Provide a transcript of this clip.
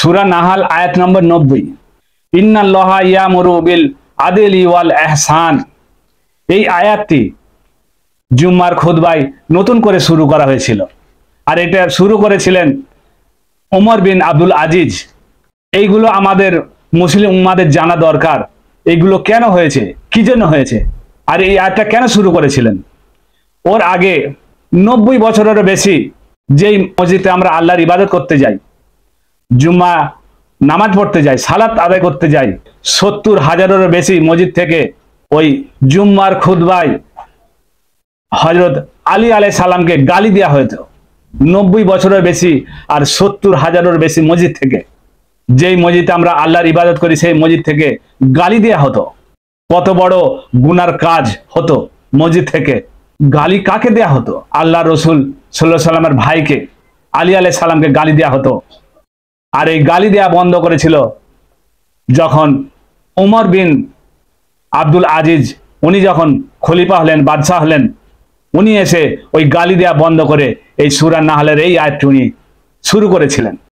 সূরা Nahal আয়াত নম্বর 90। ইন্নাল্লাহা ইয়ামুরু বিল আদলি ওয়াল ইহসান। এই আয়াতটি জুম্মার খুতবায় নতুন করে শুরু করা হয়েছিল, আর এটা শুরু করেছিলেন ওমর বিন আব্দুল আজিজ। এইগুলো আমাদের মুসলিম উম্মাদের জানা দরকার, এইগুলো কেন হয়েছে, কি জন্য হয়েছে, আর এই আয়াতটা কেন শুরু করেছিলেন। ওর আগে 90 বছরেরও বেশি যেই মসজিদে আমরা আল্লাহর ইবাদত করতে যাই, জুম্মা নামাজ পড়তে যাই, সালাত আদায় করতে যাই, 70,000-এরও বেশি মসজিদ থেকে ওই জুম্মার খুতবায় হযরত আলী আলাইহিস সালামকে গালি দেওয়া হতো। 90 বছরের বেশি আর 70,000-এরও বেশি মসজিদ থেকে, যেই মসজিদে আমরা আল্লাহর ইবাদত করি সেই মসজিদ থেকে গালি দেওয়া হতো। কত বড় গুনার কাজ হতো মসজিদ থেকে। গালি কাকে দেয়া হতো? আল্লাহ রসুল সাল্লাল্লাহু আলাইহি সাল্লামের ভাইকে, আলী আলাইহিস সালামকে গালি দেওয়া হতো। আর এই গালি দেওয়া বন্ধ করেছিল যখন ওমর বিন আব্দুল আজিজ, উনি যখন খলিফা হলেন, বাদশাহ হলেন, উনি এসে ওই গালি দেওয়া বন্ধ করে এই সূরা নাহলের এই আয়াতটি উনি শুরু করেছিলেন।